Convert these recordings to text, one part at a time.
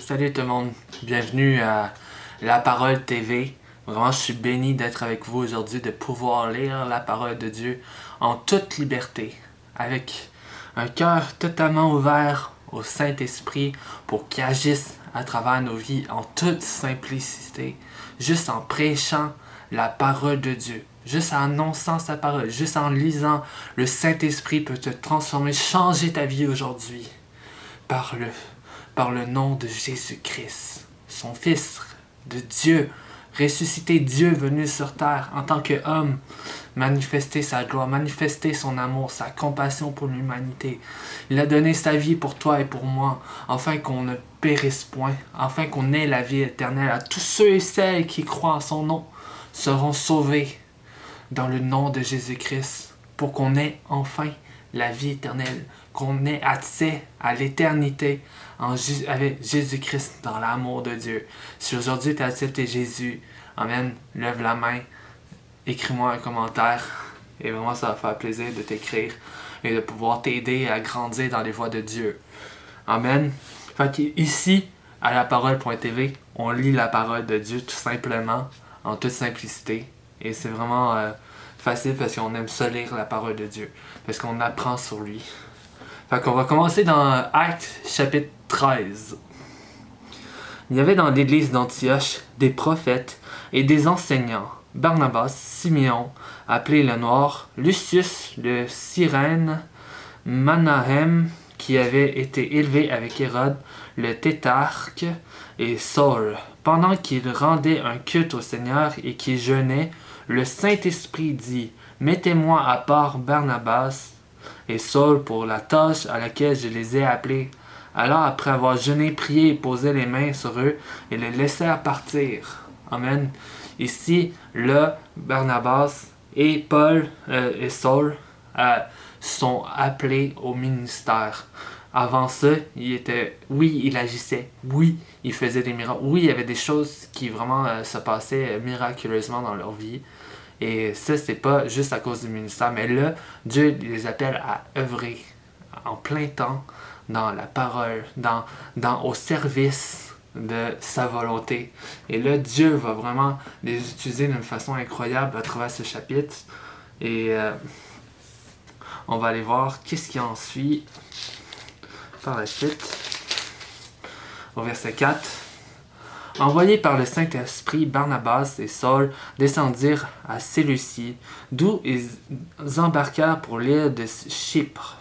Salut tout le monde, bienvenue à La Parole TV. Vraiment, je suis béni d'être avec vous aujourd'hui, de pouvoir lire la parole de Dieu en toute liberté, avec un cœur totalement ouvert au Saint-Esprit pour qu'il agisse à travers nos vies en toute simplicité, juste en prêchant la parole de Dieu, juste en annonçant sa parole, juste en lisant. Le Saint-Esprit peut te transformer, changer ta vie aujourd'hui par le nom de Jésus-Christ, son Fils de Dieu, ressuscité, Dieu venu sur terre en tant qu'homme, manifester sa gloire, manifester son amour, sa compassion pour l'humanité. Il a donné sa vie pour toi et pour moi, afin qu'on ne périsse point, afin qu'on ait la vie éternelle. À tous ceux et celles qui croient en son nom seront sauvés dans le nom de Jésus-Christ, pour qu'on ait enfin la vie éternelle, qu'on ait accès à l'éternité avec Jésus-Christ dans l'amour de Dieu. Si aujourd'hui tu as accepté Jésus, amen, lève la main, écris-moi un commentaire et vraiment ça va faire plaisir de t'écrire et de pouvoir t'aider à grandir dans les voies de Dieu. Amen. Fait qu'ici, à la parole.tv, on lit la parole de Dieu tout simplement, en toute simplicité. Et c'est vraiment facile parce qu'on aime ça lire la parole de Dieu, parce qu'on apprend sur lui. Fait qu'on va commencer dans Actes chapitre 13. Il y avait dans l'église d'Antioche des prophètes et des enseignants, Barnabas, Simeon, appelé le Noir, Lucius le Cyrène, Manahem, qui avait été élevé avec Hérode, le Tétrarque, et Saul. Pendant qu'ils rendaient un culte au Seigneur et qu'ils jeûnaient, le Saint-Esprit dit, « Mettez-moi à part Barnabas et Saul pour la tâche à laquelle je les ai appelés. » Alors, après avoir jeûné, prié et posé les mains sur eux, ils les laissèrent partir. Amen. Ici, là, Barnabas et Paul et Saul sont appelés au ministère. Avant ça, il agissait. Oui, il faisait des miracles. Oui, il y avait des choses qui vraiment se passaient miraculeusement dans leur vie. Et ça, c'est pas juste à cause du ministère. Mais là, Dieu les appelle à œuvrer en plein temps dans la parole, au service de sa volonté. Et là, Dieu va vraiment les utiliser d'une façon incroyable à travers ce chapitre. Et on va aller voir qu'est-ce qui en suit par la suite. Au verset 4. Envoyés par le Saint-Esprit, Barnabas et Saul descendirent à Séleucie, d'où ils embarquèrent pour l'île de Chypre.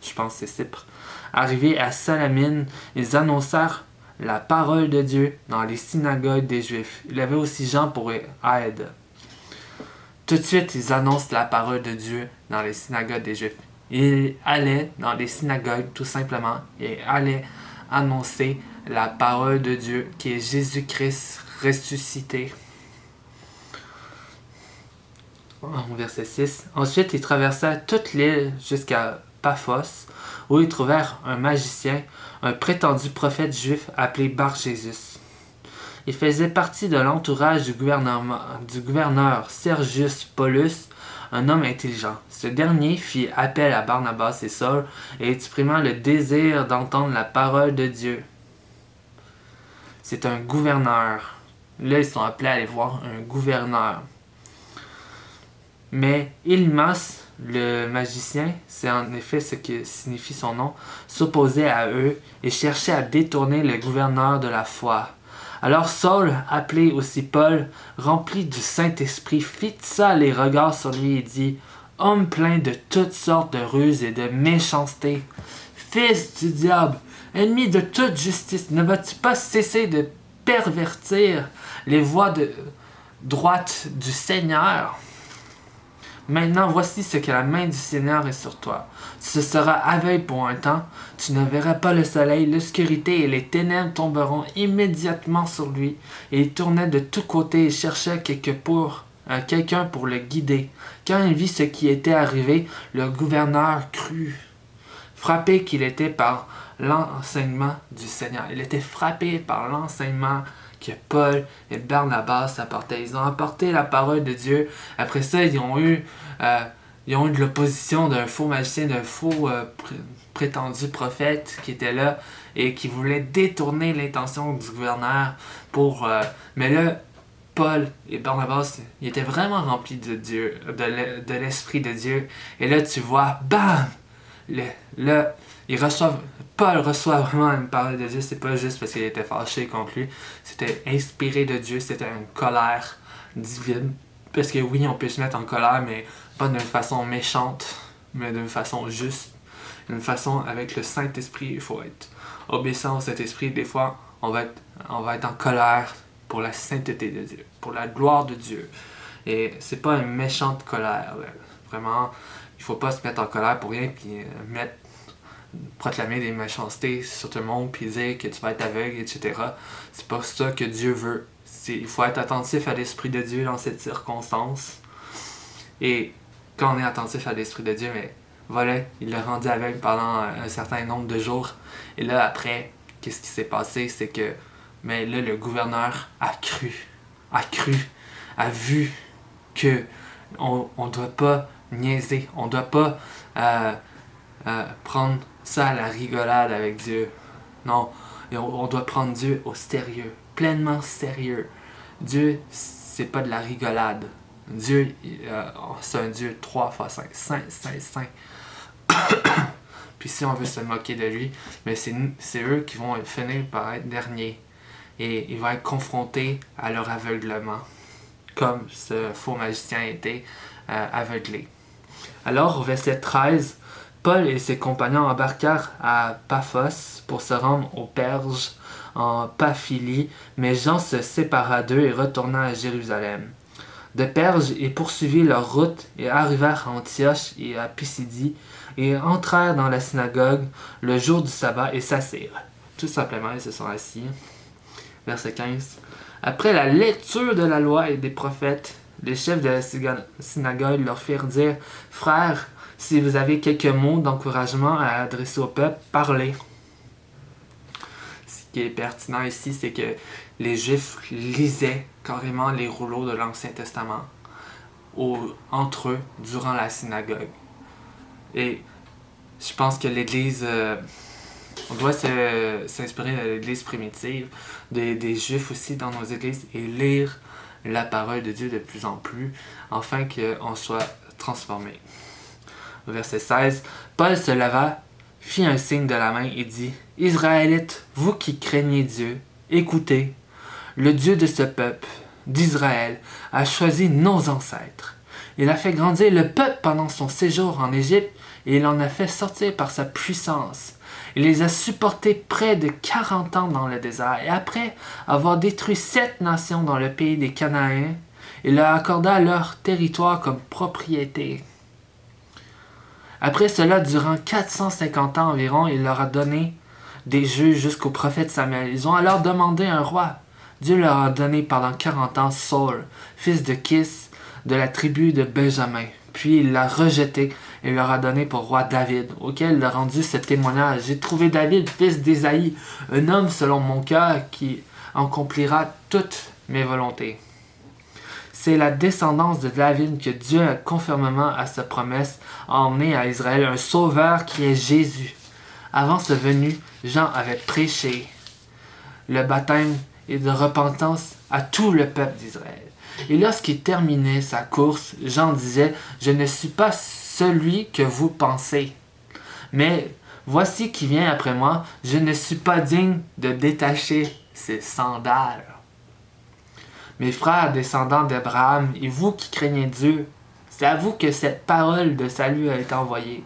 Je pense que c'est Cypre. Arrivés à Salamine, ils annoncèrent la parole de Dieu dans les synagogues des Juifs. Il y avait aussi Jean pour aide. Tout de suite, ils annoncent la parole de Dieu dans les synagogues des Juifs. Ils allaient dans les synagogues, tout simplement, et allaient annoncer la parole de Dieu, qui est Jésus-Christ ressuscité. Verset 6. Ensuite, ils traversèrent toute l'île jusqu'à Paphos, où ils trouvèrent un magicien, un prétendu prophète juif appelé Bar-Jésus. Il faisait partie de l'entourage du gouverneur Sergius Paulus, un homme intelligent. Ce dernier fit appel à Barnabas et Saul et exprimant le désir d'entendre la parole de Dieu. C'est un gouverneur. Là, ils sont appelés à aller voir un gouverneur. Mais Ilmas, le magicien, c'est en effet ce que signifie son nom, s'opposait à eux et cherchait à détourner le gouverneur de la foi. Alors Saul, appelé aussi Paul, rempli du Saint-Esprit, fixa les regards sur lui et dit, « Homme plein de toutes sortes de ruses et de méchanceté, fils du diable, ennemi de toute justice, ne vas-tu pas cesser de pervertir les voies droites du Seigneur? Maintenant, voici ce que la main du Seigneur est sur toi. Tu seras aveugle pour un temps, tu ne verras pas le soleil, l'obscurité et les ténèbres tomberont immédiatement sur lui. Et il tournait de tous côtés et cherchait quelqu'un pour le guider. Quand il vit ce qui était arrivé, le gouverneur crut, frappé qu'il était par l'enseignement du Seigneur. Il était frappé par l'enseignement que Paul et Barnabas apportaient. Ils ont apporté la parole de Dieu. Après ça, ils ont ils ont eu de l'opposition d'un faux magicien, d'un faux prétendu prophète qui était là et qui voulait détourner l'intention du gouverneur pour... mais là, Paul et Barnabas, ils étaient vraiment remplis de Dieu, de l'Esprit de Dieu. Et là, tu vois, bam! Là, Paul reçoit vraiment une parole de Dieu. C'est pas juste parce qu'il était fâché contre lui. C'était inspiré de Dieu. C'était une colère divine. Parce que oui, on peut se mettre en colère, mais pas d'une façon méchante, mais d'une façon juste. D'une façon avec le Saint-Esprit. Il faut être obéissant au Saint-Esprit. Des fois, on va être en colère pour la sainteté de Dieu, pour la gloire de Dieu. Et c'est pas une méchante colère, là. Vraiment, il faut pas se mettre en colère pour rien, puis proclamer des méchancetés sur tout le monde, puis dire que tu vas être aveugle, etc. C'est pas ça que Dieu veut. Il faut être attentif à l'Esprit de Dieu dans cette circonstance. Et quand on est attentif à l'Esprit de Dieu, mais voilà, il l'a rendu aveugle pendant un certain nombre de jours. Et là, après, qu'est-ce qui s'est passé? C'est que mais là, le gouverneur a vu que on doit pas niaiser, on doit pas prendre ça à la rigolade avec Dieu. Non, on doit prendre Dieu au sérieux, pleinement sérieux. Dieu, c'est pas de la rigolade. Dieu, c'est un Dieu 3 fois 5, saint. Puis si on veut se moquer de lui, mais c'est eux qui vont finir par être derniers. Et ils vont être confrontés à leur aveuglement, comme ce faux magicien était aveuglé. Alors, au verset 13, Paul et ses compagnons embarquèrent à Paphos pour se rendre aux Perges en Pamphylie, mais Jean se sépara d'eux et retourna à Jérusalem. De Perges, ils poursuivirent leur route et arrivèrent à Antioche et à Pisidie et entrèrent dans la synagogue le jour du sabbat et s'assirent. Tout simplement, ils se sont assis. Verset 15. Après la lecture de la loi et des prophètes, les chefs de la synagogue leur firent dire « Frères, si vous avez quelques mots d'encouragement à adresser au peuple, parlez. » Ce qui est pertinent ici, c'est que les Juifs lisaient carrément les rouleaux de l'Ancien Testament entre eux durant la synagogue. Et je pense que l'Église... on doit s'inspirer de l'Église primitive, des Juifs aussi dans nos églises, et lire la parole de Dieu de plus en plus, afin qu'on soit transformé. Verset 16, Paul se leva, fit un signe de la main et dit « Israélites, vous qui craignez Dieu, écoutez, le Dieu de ce peuple, d'Israël, a choisi nos ancêtres. Il a fait grandir le peuple pendant son séjour en Égypte, et il en a fait sortir par sa puissance. Il les a supportés près de 40 ans dans le désert, et après avoir détruit 7 nations dans le pays des Cananéens, il leur accorda leur territoire comme propriété. Après cela, durant 450 ans environ, il leur a donné des juges jusqu'au prophète Samuel. Ils ont alors demandé un roi. Dieu leur a donné pendant 40 ans Saul, fils de Kis, de la tribu de Benjamin. Puis il l'a rejeté et leur a donné pour roi David, auquel il a rendu ce témoignage. J'ai trouvé David, fils d'Ésaïe, un homme selon mon cœur qui accomplira toutes mes volontés. C'est la descendance de David que Dieu a conformément à sa promesse a emmené à Israël un sauveur qui est Jésus. Avant sa venue, Jean avait prêché le baptême et de repentance à tout le peuple d'Israël. Et lorsqu'il terminait sa course, Jean disait « Je ne suis pas celui que vous pensez, mais voici qui vient après moi, je ne suis pas digne de détacher ses sandales. » Mes frères descendants d'Abraham, et vous qui craignez Dieu, c'est à vous que cette parole de salut a été envoyée.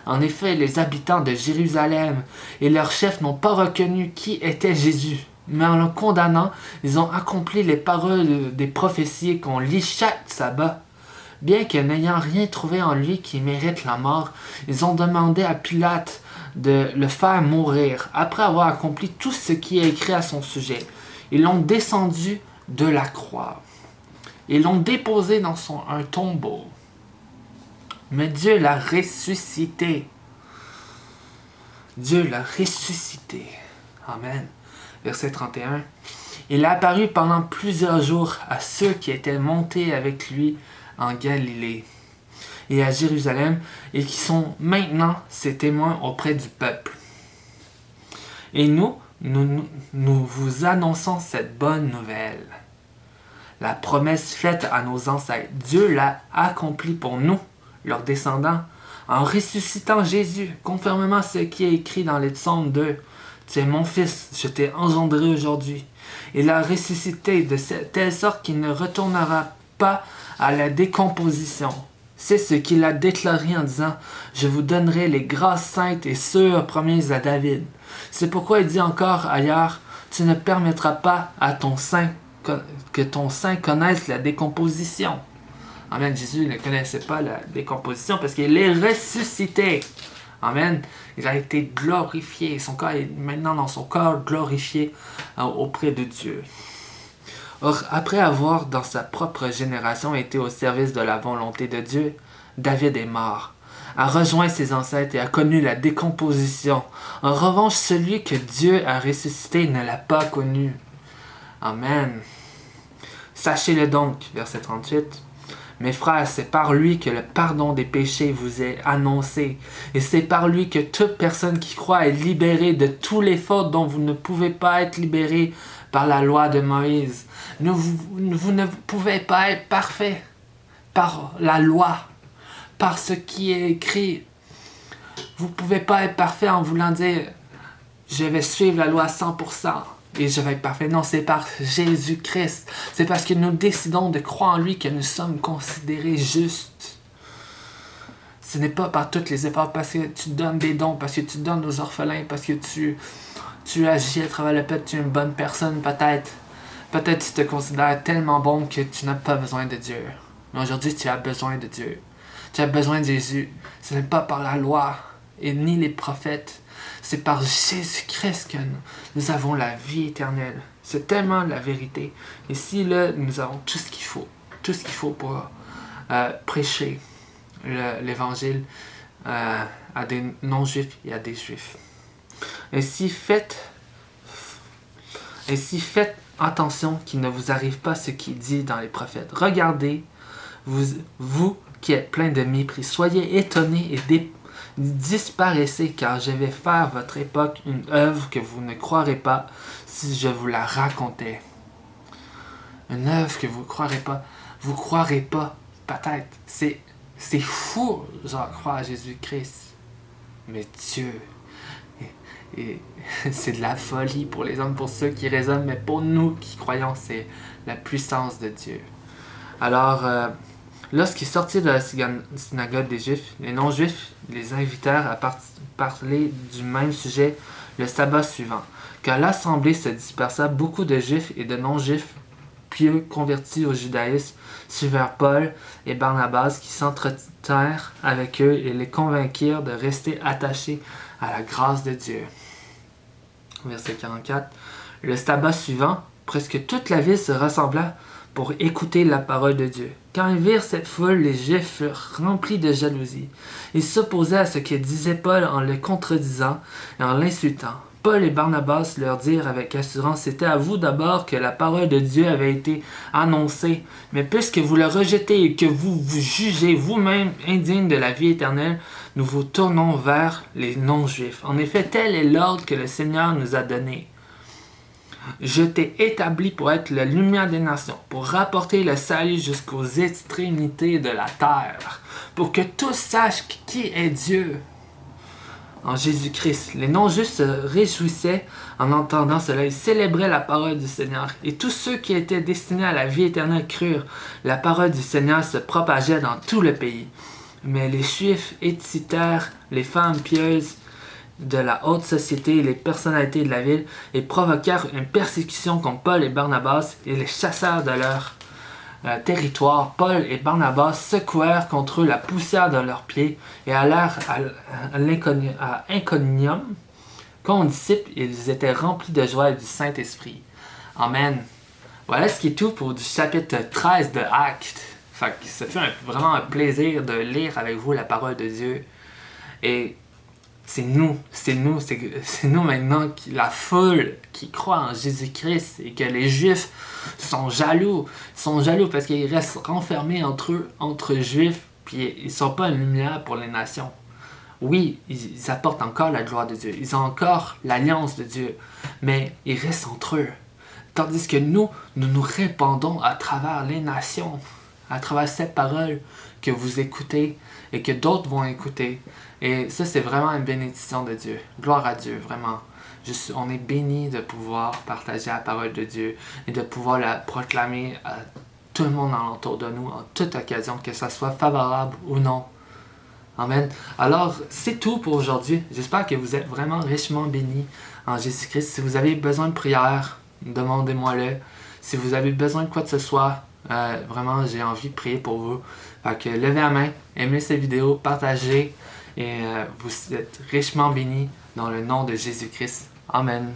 En effet, les habitants de Jérusalem et leurs chefs n'ont pas reconnu qui était Jésus. Mais en le condamnant, ils ont accompli les paroles des prophéties qu'on lit chaque sabbat. Bien que n'ayant rien trouvé en lui qui mérite la mort, ils ont demandé à Pilate de le faire mourir, après avoir accompli tout ce qui est écrit à son sujet. Ils l'ont descendu de la croix. Ils l'ont déposé dans un tombeau. Mais Dieu l'a ressuscité. Dieu l'a ressuscité. Amen. Verset 31. Il a apparu pendant plusieurs jours à ceux qui étaient montés avec lui en Galilée. et à Jérusalem et qui sont maintenant ses témoins auprès du peuple. Et nous vous annonçons cette bonne nouvelle. La promesse faite à nos ancêtres, Dieu l'a accomplie pour nous, leurs descendants, en ressuscitant Jésus, conformément à ce qui est écrit dans les psaumes 2. Tu es mon fils, je t'ai engendré aujourd'hui. Il a ressuscité de telle sorte qu'il ne retournera pas à la décomposition. C'est ce qu'il a déclaré en disant « Je vous donnerai les grâces saintes et sûres promises à David. » C'est pourquoi il dit encore ailleurs « Tu ne permettras pas à ton sein que ton sein connaisse la décomposition. » Amen. Jésus ne connaissait pas la décomposition parce qu'il est ressuscité. Amen. Il a été glorifié. Son corps est maintenant dans son corps glorifié auprès de Dieu. Or, après avoir, dans sa propre génération, été au service de la volonté de Dieu, David est mort, a rejoint ses ancêtres et a connu la décomposition. En revanche, celui que Dieu a ressuscité ne l'a pas connu. Amen. Sachez-le donc, verset 38. Mes frères, c'est par lui que le pardon des péchés vous est annoncé. Et c'est par lui que toute personne qui croit est libérée de tous les fautes dont vous ne pouvez pas être libérés par la loi de Moïse. Vous ne pouvez pas être parfait par la loi, par ce qui est écrit. Vous ne pouvez pas être parfait en voulant dire « Je vais suivre la loi à 100%. Et je vais être parfait. » Non, c'est par Jésus-Christ. C'est parce que nous décidons de croire en lui que nous sommes considérés justes. Ce n'est pas par tous les efforts, parce que tu donnes des dons, parce que tu donnes aux orphelins, parce que tu agis à travers le peuple, tu es une bonne personne, peut-être. Peut-être tu te considères tellement bon que tu n'as pas besoin de Dieu. Mais aujourd'hui, tu as besoin de Dieu. Tu as besoin de Jésus. Ce n'est pas par la loi et ni les prophètes. C'est par Jésus-Christ que nous avons la vie éternelle. C'est tellement la vérité. Ici, là, nous avons tout ce qu'il faut. Tout ce qu'il faut pour prêcher l'évangile à des non-juifs et à des juifs. Ainsi, faites attention qu'il ne vous arrive pas ce qui est dit dans les prophètes. Regardez, vous qui êtes pleins de mépris, soyez étonnés et disparaissez, car je vais faire votre époque une œuvre que vous ne croirez pas si je vous la racontais. Une œuvre que vous ne croirez pas. Vous croirez pas, peut-être. C'est fou, genre, croire à Jésus-Christ. Mais Dieu, et c'est de la folie pour les hommes, pour ceux qui raisonnent, mais pour nous qui croyons, c'est la puissance de Dieu. Alors, lorsqu'ils sortirent de la synagogue des Juifs, les non-Juifs les invitèrent à parler du même sujet le sabbat suivant. Quand l'assemblée se dispersa, beaucoup de Juifs et de non-Juifs pieux convertis au judaïsme suivirent Paul et Barnabas qui s'entretinrent avec eux et les convainquirent de rester attachés à la grâce de Dieu. Verset 44. Le sabbat suivant, presque toute la ville se rassembla pour écouter la parole de Dieu. Quand ils virent cette foule, les Juifs furent remplis de jalousie. Ils s'opposaient à ce que disait Paul en le contredisant et en l'insultant. Paul et Barnabas leur dirent avec assurance, c'était à vous d'abord que la parole de Dieu avait été annoncée. Mais puisque vous le rejetez et que vous vous jugez vous-même indigne de la vie éternelle, nous vous tournons vers les non-juifs. En effet, tel est l'ordre que le Seigneur nous a donné. Je t'ai établi pour être la lumière des nations, pour rapporter le salut jusqu'aux extrémités de la terre, pour que tous sachent qui est Dieu en Jésus-Christ. Les non-juifs se réjouissaient en entendant cela. Ils célébraient la parole du Seigneur. Et tous ceux qui étaient destinés à la vie éternelle crurent. La parole du Seigneur se propageait dans tout le pays. Mais les Juifs excitèrent les femmes pieuses de la haute société et les personnalités de la ville et provoquèrent une persécution contre Paul et Barnabas et les chassèrent de leur territoire. Paul et Barnabas secouèrent contre eux la poussière de leurs pieds et allèrent à Iconium. Condisciples, ils étaient remplis de joie et du Saint-Esprit. Amen. Voilà ce qui est tout pour du chapitre 13 de Actes. Fait que ça fait vraiment un plaisir de lire avec vous la parole de Dieu. Et c'est nous maintenant, la foule qui croit en Jésus-Christ et que les Juifs sont jaloux parce qu'ils restent renfermés entre Juifs puis ils ne sont pas une lumière pour les nations. Oui, ils apportent encore la gloire de Dieu, ils ont encore l'alliance de Dieu, mais ils restent entre eux. Tandis que nous nous répandons à travers les nations, à travers cette parole que vous écoutez et que d'autres vont écouter. Et ça, c'est vraiment une bénédiction de Dieu. Gloire à Dieu, vraiment. On est béni de pouvoir partager la parole de Dieu et de pouvoir la proclamer à tout le monde alentour de nous, en toute occasion, que ça soit favorable ou non. Amen. Alors, c'est tout pour aujourd'hui. J'espère que vous êtes vraiment richement bénis en Jésus-Christ. Si vous avez besoin de prière, demandez-moi-le. Si vous avez besoin de quoi que ce soit, vraiment, j'ai envie de prier pour vous. Fait que levez la main, aimez cette vidéo, partagez et vous êtes richement bénis dans le nom de Jésus-Christ. Amen.